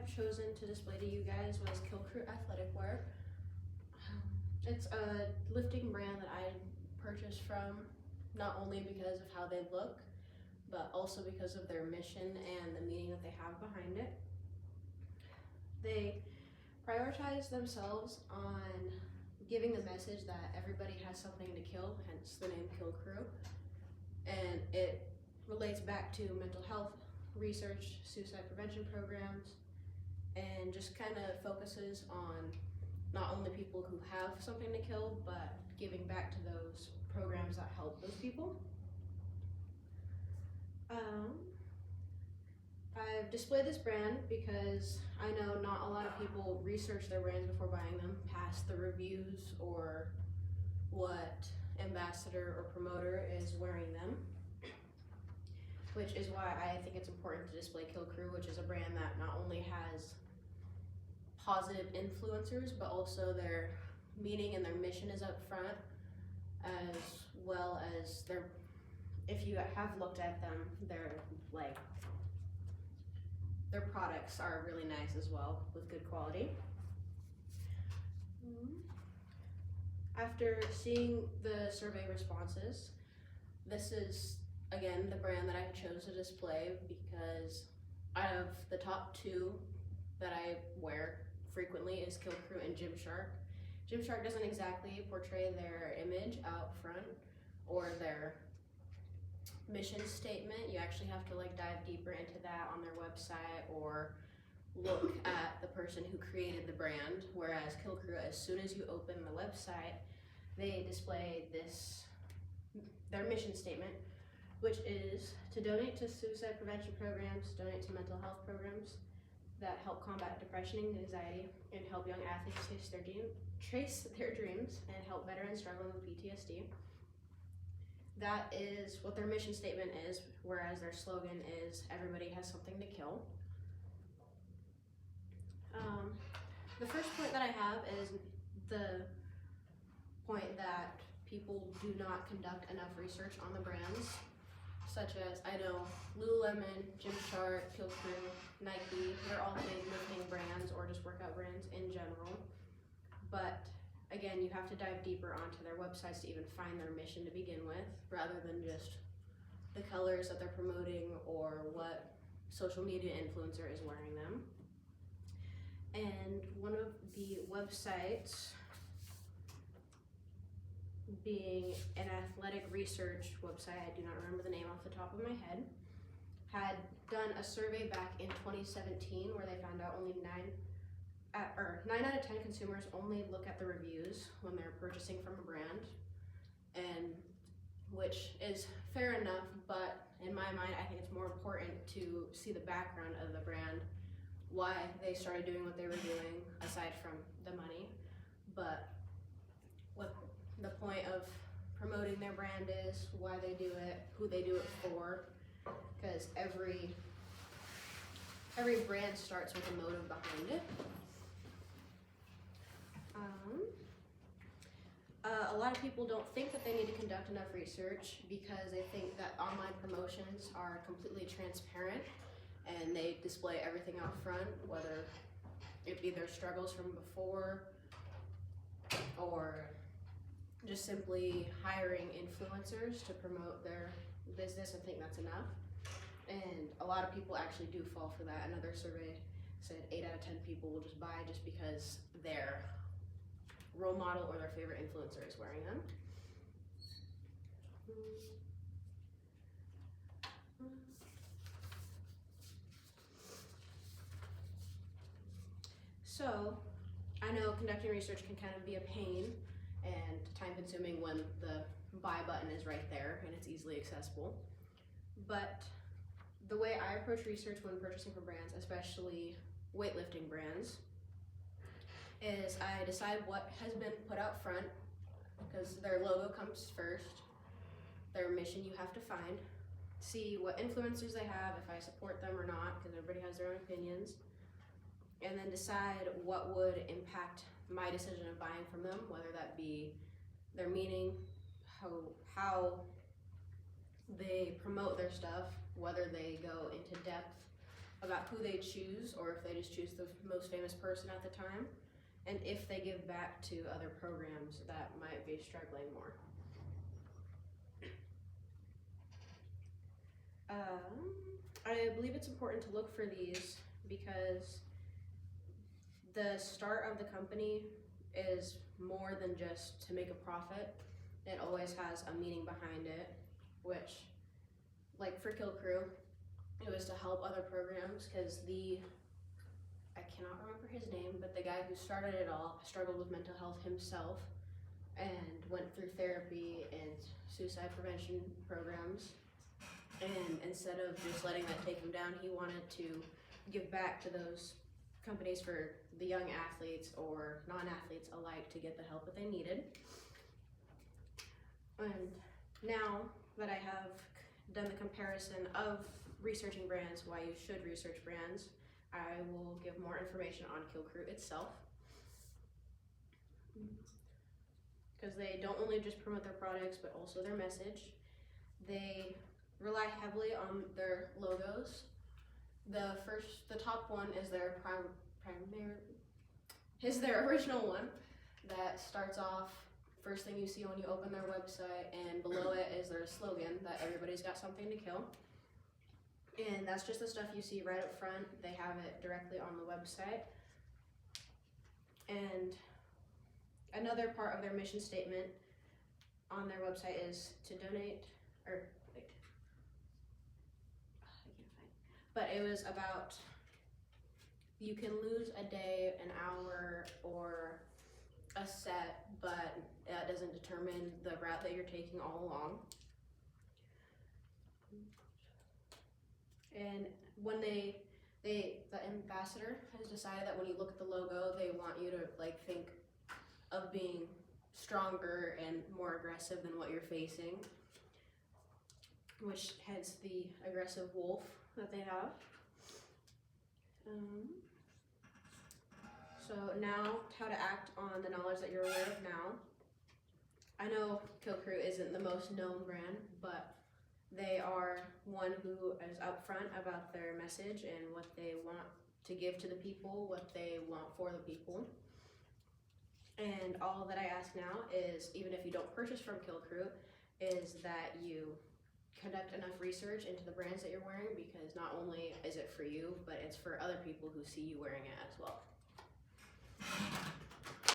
have chosen to display to you guys was Kill Crew athletic wear. It's a lifting brand that I purchased from, not only because of how they look, but also because of their mission and the meaning that they have behind it. They prioritize themselves on giving the message that everybody has something to kill, hence the name Kill Crew. And it relates back to mental health research, suicide prevention programs, and just kind of focuses on not only people who have something to kill, but giving back to those programs that help those people. I've displayed this brand because I know not a lot of people research their brands before buying them, past the reviews or what ambassador or promoter is wearing them, which is why I think it's important to display Kill Crew, which is a brand that not only has positive influencers, but also their meaning and their mission is up front, as well as their, if you have looked at them, their products are really nice as well, with good quality. After seeing the survey responses, this is again the brand that I chose to display because out of the top two that I wear frequently is Kill Crew and Gymshark. Gymshark doesn't exactly portray their image out front or their mission statement. You actually have to dive deeper into that on their website or look at the person who created the brand, whereas Kill Crew, as soon as you open the website, they display their mission statement, which is to donate to suicide prevention programs, donate to mental health programs that help combat depression and anxiety, and help young athletes trace their dreams, and help veterans struggling with PTSD. That is what their mission statement is, whereas their slogan is everybody has something to kill. The first point that I have is the point that people do not conduct enough research on the brands, such as, I know Lululemon, Gymshark, Kill Crew, Nike, they're all big lifting brands or just workout brands in general. But again, you have to dive deeper onto their websites to even find their mission to begin with, rather than just the colors that they're promoting or what social media influencer is wearing them. And one of the websites, being an athletic research website, I do not remember the name off the top of my head, had done a survey back in 2017 where they found out only 9 out of 10 consumers only look at the reviews when they're purchasing from a brand, and which is fair enough, but in my mind, I think it's more important to see the background of the brand, why they started doing what they were doing, aside from the money, but what the point of promoting their brand is, why they do it, who they do it for, because every brand starts with a motive behind it. A lot of people don't think that they need to conduct enough research because they think that online promotions are completely transparent and they display everything out front, whether it be their struggles from before or just simply hiring influencers to promote their business and think that's enough. And a lot of people actually do fall for that. Another survey said 8 out of 10 people will just buy just because their role model or their favorite influencer is wearing them. So I know conducting research can kind of be a pain and time consuming when the buy button is right there and it's easily accessible. But the way I approach research when purchasing from brands, especially weightlifting brands, is I decide what has been put out front, because their logo comes first, their mission you have to find, see what influencers they have, if I support them or not, because everybody has their own opinions, and then decide what would impact my decision of buying from them, whether that be their meaning, how they promote their stuff, whether they go into depth about who they choose, or if they just choose the most famous person at the time, and if they give back to other programs that might be struggling more. I believe it's important to look for these because the start of the company is more than just to make a profit. It always has a meaning behind it, which, like for Kill Crew, it was to help other programs because I cannot remember his name, but the guy who started it all struggled with mental health himself and went through therapy and suicide prevention programs. And instead of just letting that take him down, he wanted to give back to those companies for the young athletes or non-athletes alike to get the help that they needed. And now that I have done the comparison of researching brands, why you should research brands, I will give more information on Kill Crew itself. Because they don't only just promote their products, but also their message. They rely heavily on their logos. The top one is their their original one that starts off first thing you see when you open their website, and below it is their slogan that everybody's got something to kill. And that's just the stuff you see right up front. They have it directly on the website. And another part of their mission statement on their website is to donate, or wait, I can't find. But it was about you can lose a day, an hour, or a set, but that doesn't determine the route that you're taking all along. And when the ambassador has decided that when you look at the logo, they want you to like think of being stronger and more aggressive than what you're facing, which hence the aggressive wolf that they have. So now, how to act on the knowledge that you're aware of now. I know Kill Crew isn't the most known brand, but they are one who is upfront about their message and what they want to give to the people, what they want for the people. And all that I ask now is, even if you don't purchase from Kill Crew, is that you conduct enough research into the brands that you're wearing, because not only is it for you, but it's for other people who see you wearing it as well.